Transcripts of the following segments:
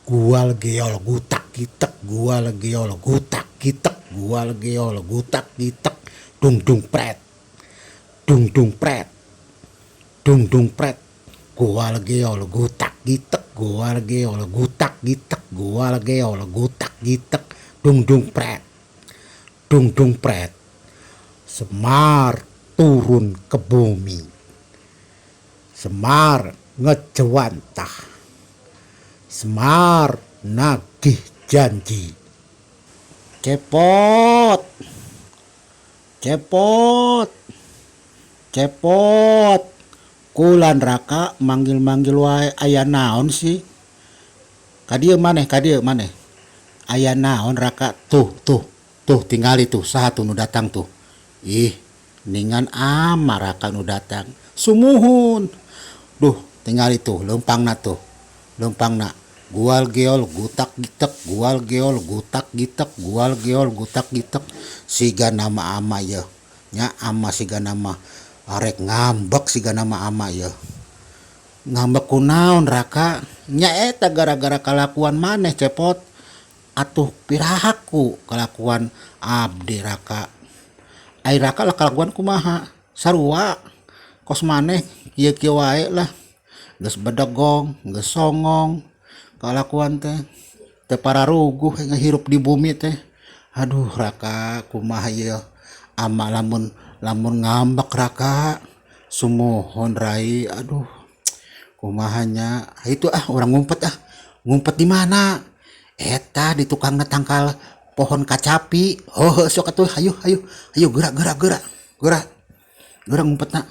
Gual geol gutak gitek, gual geol gutak gitek, gual geol gutak gitek, dung dung pret, dung dung pret, dung dung pret. Gual geol gutak gitek, gual geol gutak gitek, gual geol gutak gitek, dung dung pret, dung dung pret. Semar turun ke bumi, Semar ngejewantah, Semar nagih janji. Cepot, cepot, cepot. Kulan Raka manggil-manggil wae aya naon sih? Kadieu maneh, kadieu maneh. Aya naon Raka? Tuh tinggali tuh satu nu datang tuh. Ih, ningan ama Raka nu datang. Sumuhun. Duh, tinggali tuh leumpangna tuh. Leumpangna. Gual geol gutak gitek, gual geol gutak gitek, gual geol gutak gitek. Siga nama ama ya. Nya ama siga nama arek ngambek siga nama ama ya. Ngambek kunaon Raka? Nya eta gara-gara kalakuan maneh cepot. Atuh pirahaku kalakuan abdi Raka. Ai Raka lah kalakuan kumaha? Sarua. Kos maneh kieu-kieu wae lah. Geus bedegong, geus songong. Kalakuan teh pararuguh ngehirup di bumi teh. Aduh Raka kumaha ieu ama lamun ngambek Raka. Sumohon rai, aduh kumahanya. Itu orang ngumpet Ngumpet di mana? Eta di tukang tangkal pohon kacapi. Oh sok atuh hayu gerak gerak ngumpetna.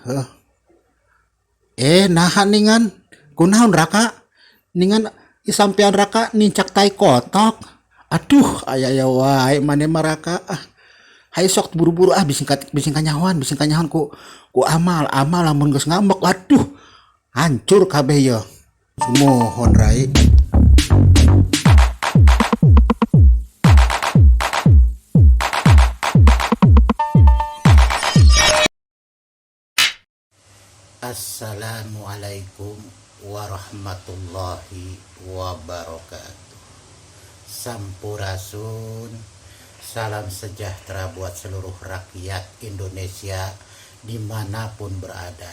Nahan ningan kunaon Raka? Ningan sampean Raka nincak tai kotok. Aduh aya wae mane mah Raka. Hayu sok buru-buru bising kanyahoan ku amal lamun geus ngambek. Aduh hancur kabeh ya. Sumohon rai. Assalamualaikum warahmatullahi wabarakatuh. Sampurasun. Salam sejahtera buat seluruh rakyat Indonesia dimanapun berada.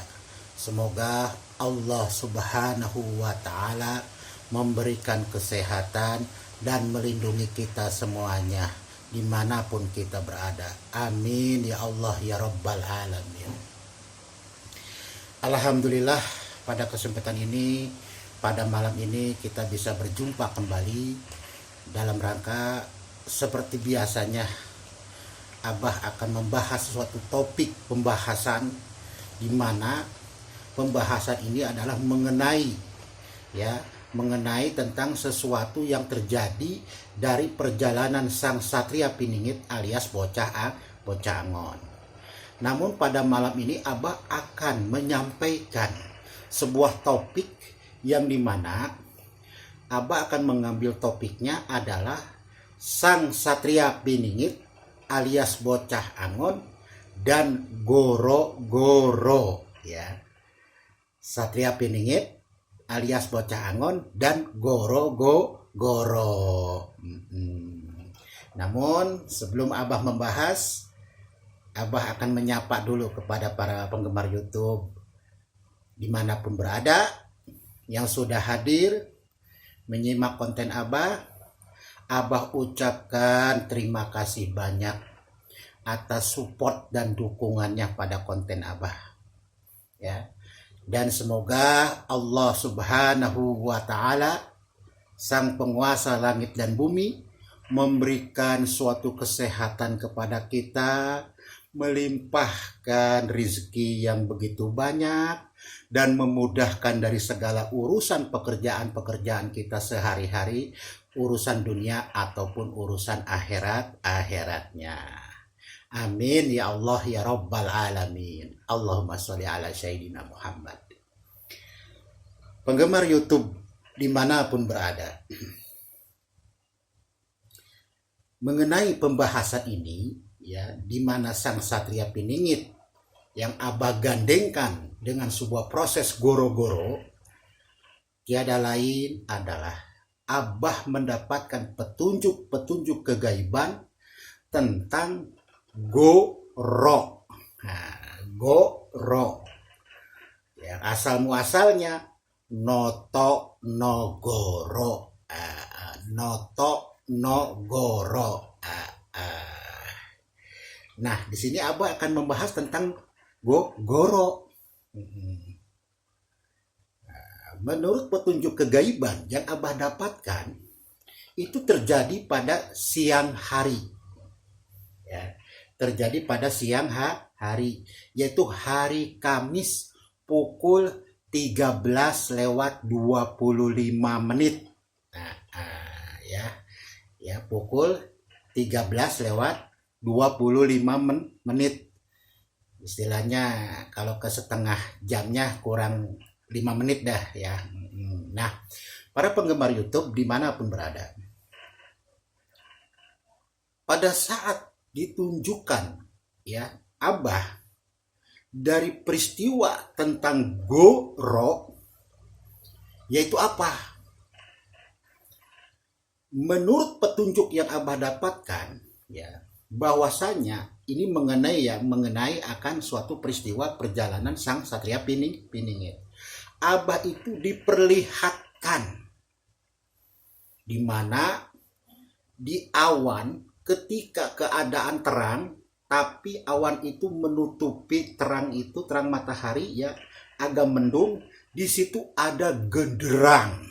Semoga Allah subhanahu wa ta'ala memberikan kesehatan dan melindungi kita semuanya dimanapun kita berada. Amin ya Allah ya Rabbal Alamin. Alhamdulillah pada kesempatan ini, pada malam ini kita bisa berjumpa kembali dalam rangka seperti biasanya Abah akan membahas suatu topik pembahasan di mana pembahasan ini adalah mengenai tentang sesuatu yang terjadi dari perjalanan sang Satria Piningit alias Bocah Angon. Namun pada malam ini Abah akan menyampaikan sebuah topik yang dimana Abah akan mengambil topiknya adalah sang Satria Piningit alias Bocah Angon dan Goro-Goro ya. Satria Piningit alias Bocah Angon dan Goro-Goro. Namun sebelum Abah membahas, Abah akan menyapa dulu kepada para penggemar YouTube dimanapun berada yang sudah hadir menyimak konten Abah. Abah ucapkan terima kasih banyak atas support dan dukungannya pada konten Abah ya. Dan semoga Allah subhanahu wa ta'ala sang penguasa langit dan bumi memberikan suatu kesehatan kepada kita, melimpahkan rizki yang begitu banyak dan memudahkan dari segala urusan pekerjaan kita sehari-hari, urusan dunia ataupun urusan akhiratnya. Amin ya Allah ya Rabbal Alamin. Allahumma sholli ala Sayyidina Muhammad. Penggemar YouTube dimanapun berada, mengenai pembahasan ini ya, di mana sang Satria Piningit yang Abah gandengkan dengan sebuah proses goro-goro tiada lain adalah Abah mendapatkan petunjuk-petunjuk kegaiban tentang goro. Nah, goro. Ya, asal muasalnya Noto Nogoro. Noto Nogoro. Nah, di sini Abah akan membahas tentang goro. Menurut petunjuk kegaiban yang Abah dapatkan, itu terjadi pada siang hari. Ya, terjadi pada siang hari, yaitu hari Kamis pukul 13:25. Ya, pukul 13:25. Istilahnya kalau ke setengah jamnya kurang 5 menit dah ya. Nah, para penggemar YouTube dimanapun berada, pada saat ditunjukkan ya Abah dari peristiwa tentang goro, yaitu apa? Menurut petunjuk yang Abah dapatkan ya, bahwasanya ini mengenai akan suatu peristiwa perjalanan sang Satria Piningit. Abah itu diperlihatkan di mana di awan ketika keadaan terang, tapi awan itu menutupi terang matahari ya, agak mendung. Di situ ada genderang,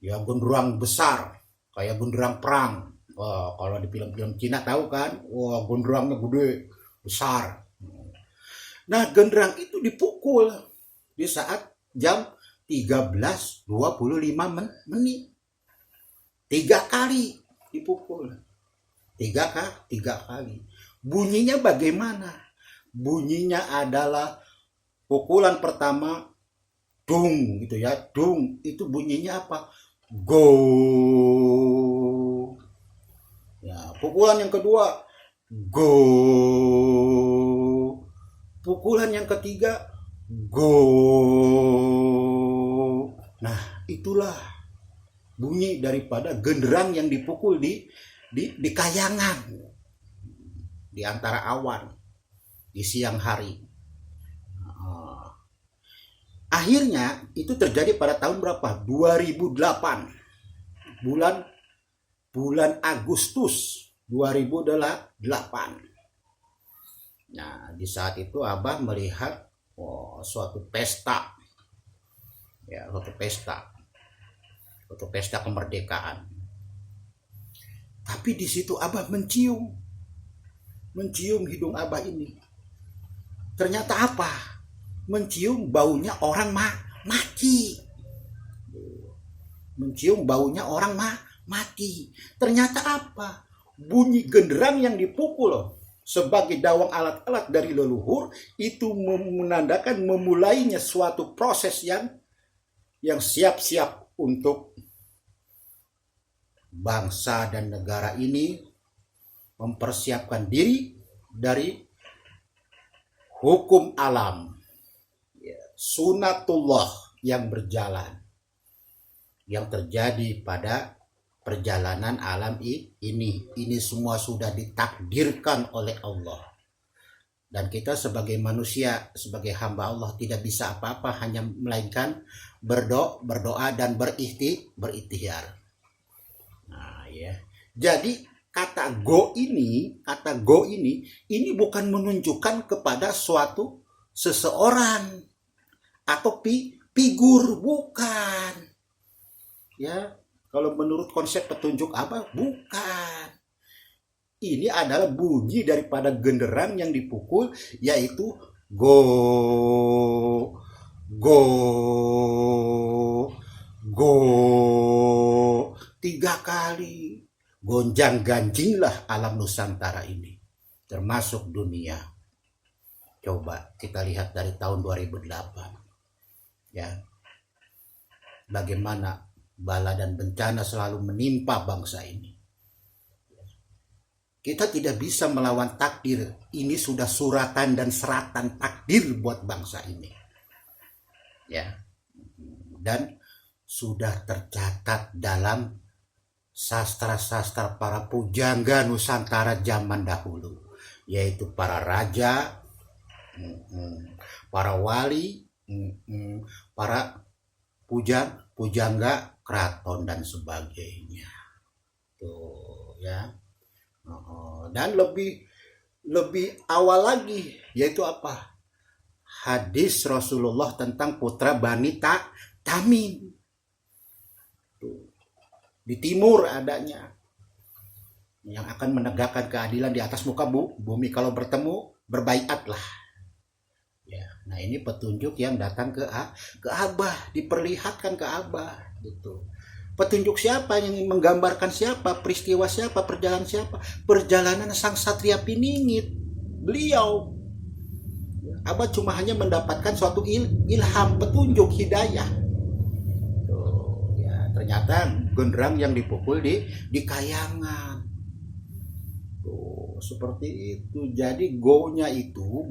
ya genderang besar kayak genderang perang. Wah, kalau di film-film Cina tahu kan, wah genderangnya gede besar. Nah, genderang itu dipukul di saat jam 13:25. 3 kali dipukul. 3 kali. Bunyinya bagaimana? Bunyinya adalah pukulan pertama dung gitu ya. Dung itu bunyinya apa? Go. Ya, pukulan yang kedua go. Pukulan yang ketiga go. Nah, itulah bunyi daripada genderang yang dipukul di kayangan di antara awan di siang hari. Akhirnya itu terjadi pada tahun berapa? 2008. Bulan Agustus 2008. Nah, di saat itu Abah melihat suatu pesta. Ya, suatu pesta kemerdekaan. Tapi di situ Abah mencium hidung Abah ini. Ternyata apa? Mencium baunya orang mati. Mencium baunya orang mati. Ternyata apa? Bunyi genderang yang dipukul sebagai dawang alat-alat dari leluhur itu menandakan memulainya suatu proses yang siap-siap untuk bangsa dan negara ini mempersiapkan diri dari hukum alam, sunatullah yang berjalan, yang terjadi pada perjalanan alam ini. Ini semua sudah ditakdirkan oleh Allah. Dan kita sebagai manusia, sebagai hamba Allah tidak bisa apa-apa, hanya melainkan berdoa dan berikhtiar. Nah, ya. Jadi kata go ini bukan menunjukkan kepada suatu seseorang atau figur, bukan. Ya, kalau menurut konsep petunjuk apa? Bukan. Ini adalah bunyi daripada genderang yang dipukul, yaitu go, go, go. 3 kali. Gonjang ganjinglah alam Nusantara ini, termasuk dunia. Coba kita lihat dari tahun 2008. Ya. Bagaimana bala dan bencana selalu menimpa bangsa ini. Kita tidak bisa melawan takdir. Ini sudah suratan dan seratan takdir buat bangsa ini. Ya. Dan sudah tercatat dalam sastra-sastra para pujangga Nusantara zaman dahulu, yaitu para raja, para wali, para pujangga keraton dan sebagainya. Tuh ya. Dan lebih awal lagi, yaitu apa? Hadis Rasulullah tentang putra Bani Tamim. Di timur adanya, yang akan menegakkan keadilan di atas muka bumi. Kalau bertemu, berbaiatlah. Ya, nah ini petunjuk yang datang ke Abah, diperlihatkan ke Abah gitu. Petunjuk siapa, yang menggambarkan siapa, peristiwa siapa, perjalanan siapa? Perjalanan sang Satria Piningit. Beliau, Abah cuma hanya mendapatkan suatu ilham, petunjuk, hidayah. Tuh, ya, ternyata genderang yang dipukul di Kayangan. Tuh, seperti itu. Jadi go-nya itu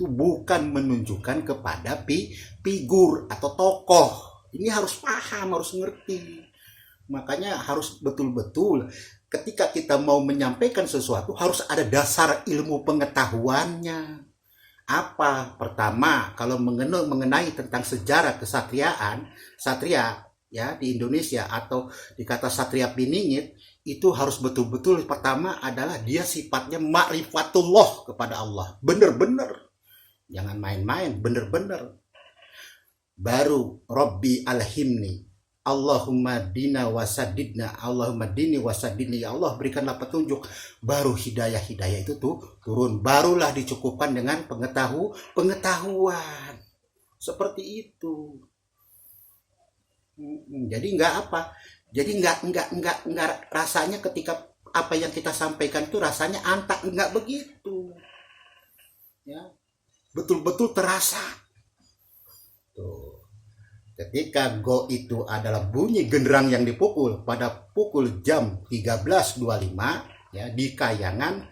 bukan menunjukkan kepada figur atau tokoh. Ini harus paham, harus ngerti. Makanya harus betul-betul ketika kita mau menyampaikan sesuatu harus ada dasar ilmu pengetahuannya. Apa? Pertama, kalau mengenai tentang sejarah kesatriaan, satria ya di Indonesia atau dikata Satria Piningit, itu harus betul-betul pertama adalah dia sifatnya ma'rifatullah kepada Allah. Bener-bener. Jangan main-main, bener-bener. Baru Rabbi alhimni, Allahumma dina wasadidna, Allahumma dini wasadidni, ya Allah berikanlah petunjuk. Baru hidayah itu tuh turun, barulah dicukupkan dengan pengetahuan. Seperti itu. Jadi enggak rasanya ketika apa yang kita sampaikan itu rasanya antak, enggak begitu. Ya. Betul-betul terasa. Tuh. Ketika go itu adalah bunyi genderang yang dipukul pada pukul jam 13.25 ya di Kayangan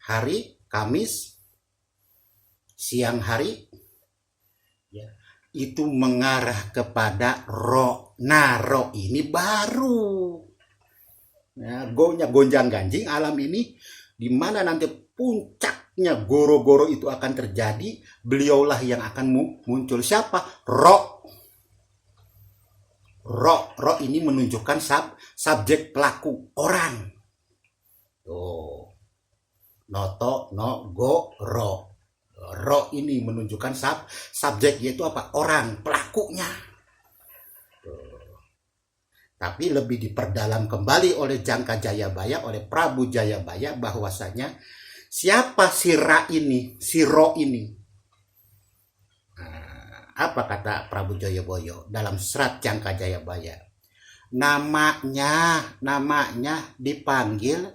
hari Kamis siang hari ya, itu mengarah kepada ro. Nah, ro ini baru ya, go-nya gonjang ganjing alam ini, di mana nanti puncaknya goro-goro itu akan terjadi. Beliaulah yang akan muncul. Siapa? Ro ini menunjukkan subjek pelaku, orang. Tuh. Noto, no, go, ro. Ro ini menunjukkan subjek, yaitu apa? Orang, pelakunya. Tuh. Tapi lebih diperdalam kembali oleh Jangka Jayabaya, oleh Prabu Jayabaya, bahwasanya siapa si Ra ini, si Ro ini? Apa kata Prabu Jayabaya dalam serat Jangka Jayabaya? Namanya dipanggil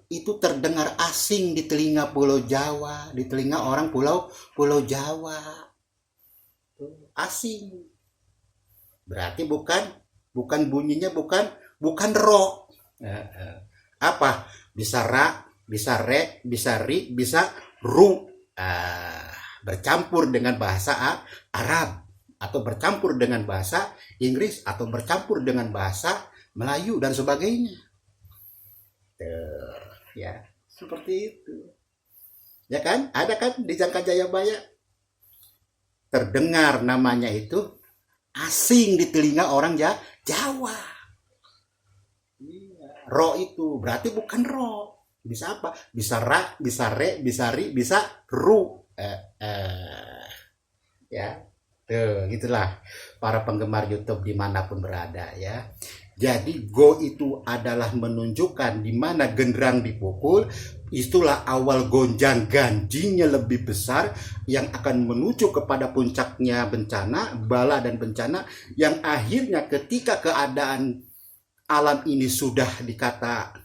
itu terdengar asing di telinga Pulau Jawa, di telinga orang Pulau Jawa. Asing. Berarti bukan bunyinya bukan ro. Apa? Bisa ra, bisa re, bisa ri, bisa ru. Bercampur dengan bahasa Arab, atau bercampur dengan bahasa Inggris, atau bercampur dengan bahasa Melayu dan sebagainya. Ya, seperti itu. Ya kan? Ada kan di Jangka Jayabaya? Terdengar namanya itu asing di telinga orang Jawa. Ro itu berarti bukan ro. Bisa apa? Bisa ra, bisa re, bisa ri, bisa ru. Ya, tuh gitulah para penggemar YouTube dimanapun berada ya. Jadi go itu adalah menunjukkan di mana genderang dipukul, itulah awal gonjang ganjingnya lebih besar yang akan menuju kepada puncaknya bencana, bala dan bencana, yang akhirnya ketika keadaan alam ini sudah dikata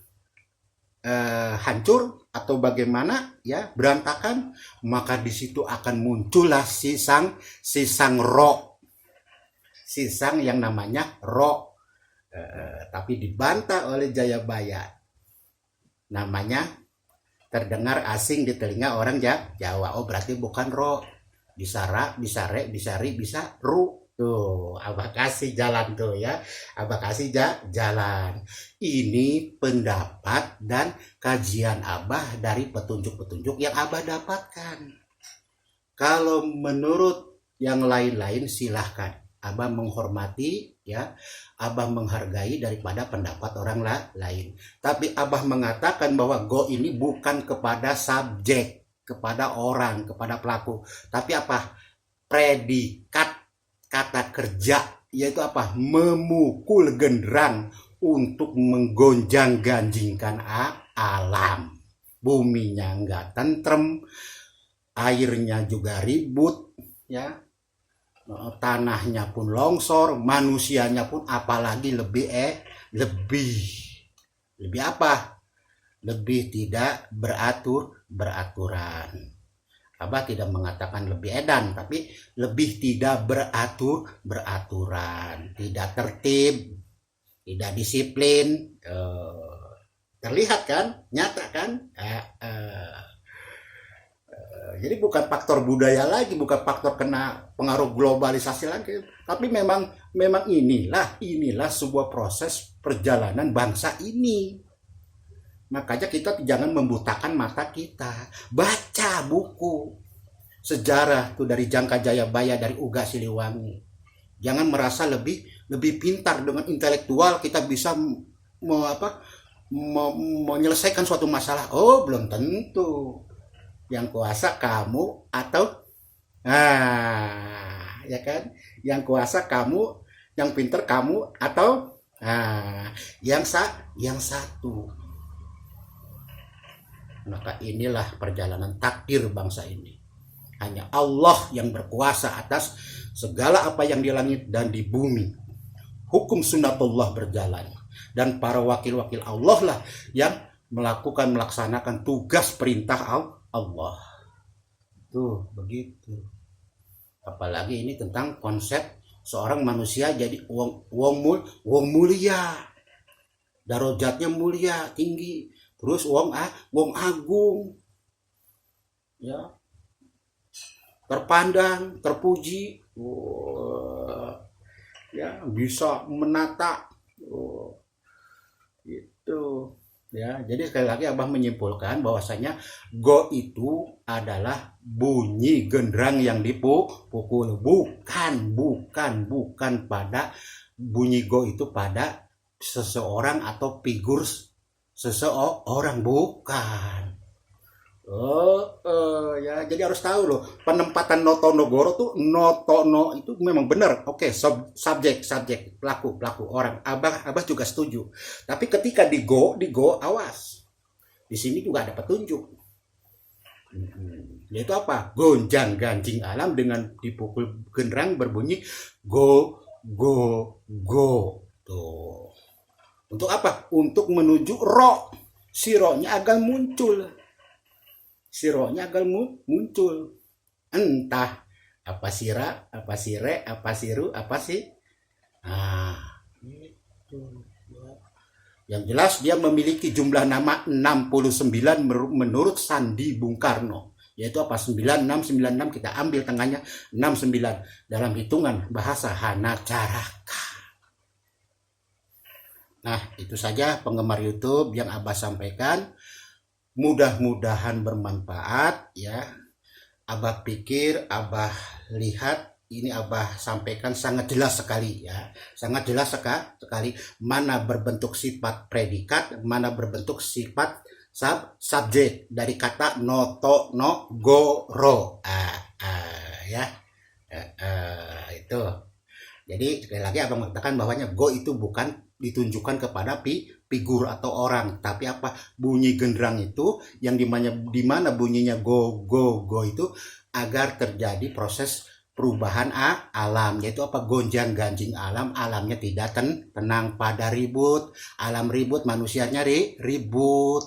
hancur atau bagaimana ya, berantakan, maka di situ akan muncullah sisang ro, sisang yang namanya ro, tapi dibantah oleh Jayabaya, namanya terdengar asing di telinga orang Jawa. Oh berarti bukan ro, bisa ra, bisa re, bisa ri, bisa ru. Tuh, Abah kasih jalan tuh ya. Abah kasih jalan. Ini pendapat dan kajian Abah dari petunjuk-petunjuk yang Abah dapatkan. Kalau menurut yang lain-lain silahkan. Abah menghormati ya, Abah menghargai daripada pendapat orang lain. Tapi Abah mengatakan bahwa go ini bukan kepada subjek, kepada orang, kepada pelaku. Tapi apa? Predikat kata kerja, yaitu apa? Memukul genderang untuk menggonjang-ganjingkan alam. Buminya nggak tentrem, airnya juga ribut, ya, tanahnya pun longsor, manusianya pun apalagi lebih apa? Lebih tidak beraturan. Abah tidak mengatakan lebih edan, tapi lebih tidak beraturan, tidak tertib, tidak disiplin. Terlihat kan, nyata kan? Jadi bukan faktor budaya lagi, bukan faktor kena pengaruh globalisasi lagi, tapi memang inilah sebuah proses perjalanan bangsa ini. Makanya kita jangan membutakan mata kita. Baca buku sejarah tuh dari Jangka Jayabaya, dari Uga Siliwangi. Jangan merasa lebih pintar dengan intelektual kita bisa menyelesaikan suatu masalah. Oh, belum tentu. Yang kuasa kamu atau ya kan? Yang kuasa kamu, yang pintar kamu atau yang satu. Maka inilah perjalanan takdir bangsa ini. Hanya Allah yang berkuasa atas segala apa yang di langit dan di bumi. Hukum sunnatullah berjalan. Dan para wakil-wakil Allah lah yang melaksanakan tugas perintah Allah. Tuh, begitu. Apalagi ini tentang konsep seorang manusia jadi wong mulia. Darajatnya mulia, tinggi. Terus wong agung, ya, terpandang, terpuji, ya, bisa menata, itu, ya. Jadi sekali lagi Abah menyimpulkan bahwasanya go itu adalah bunyi genderang yang dipukul, bukan pada bunyi go itu pada seseorang atau figur seseorang, bukan. Ya, jadi harus tahu loh, penempatan Notonegoro tuh, Notono itu memang benar. Oke, subjek, pelaku orang. Abah juga setuju. Tapi ketika di go awas. Di sini juga ada petunjuk. Yaitu apa? Gonjang ganjing alam dengan dipukul genderang berbunyi go. Tuh. Untuk apa? Untuk menuju ro. Si ro-nya agar muncul. Entah apa sira, apa sire, apa siru, apa sih. Itu. Yang jelas dia memiliki jumlah nama 69 menurut Sandi Bung Karno. Yaitu apa? 9696, kita ambil tengahnya 69 dalam hitungan bahasa Hanacaraka. Nah, itu saja penggemar YouTube yang Abah sampaikan. Mudah-mudahan bermanfaat ya. Abah pikir, Abah lihat, ini Abah sampaikan sangat jelas sekali ya. Sangat jelas sekali mana berbentuk sifat predikat, mana berbentuk sifat subjek dari kata Notonegoro. Ya. Itu. Jadi sekali lagi Abah mengatakan bahwanya go itu bukan ditunjukkan kepada figur atau orang, tapi apa, bunyi genderang itu yang dimana bunyinya go itu agar terjadi proses perubahan alam, yaitu apa, gonjang ganjing alamnya tidak tenang, pada ribut, alam ribut, manusianya ribut.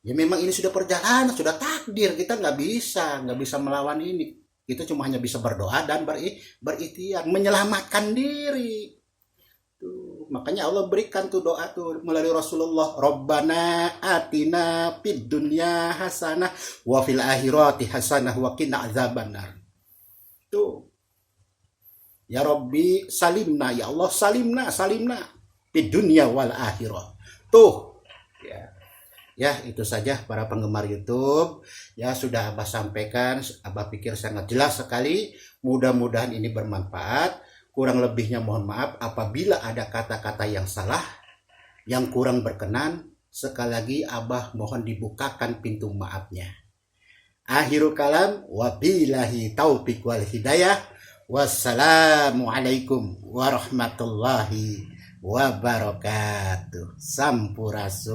Ya memang ini sudah perjalanan, sudah takdir, kita nggak bisa melawan ini. Kita cuma hanya bisa berdoa dan berikhtiar menyelamatkan diri. Tuh, makanya Allah berikan tuh doa tuh melalui Rasulullah, Rabbana atina fid dunya hasanah wa fil akhirati hasanah wa qina azabannar. Tuh. Ya Rabbi salimna, ya Allah salimna, salimna di dunia wal akhirah. Tuh ya. Ya, itu saja para penggemar YouTube. Ya, sudah Abah sampaikan, Abah pikir sangat jelas sekali. Mudah-mudahan ini bermanfaat. Kurang lebihnya mohon maaf apabila ada kata-kata yang salah, yang kurang berkenan. Sekali lagi Abah mohon dibukakan pintu maafnya. Akhirul kalam, wabillahi taufiq wal hidayah. Wassalamualaikum warahmatullahi wabarakatuh. Sampurasun.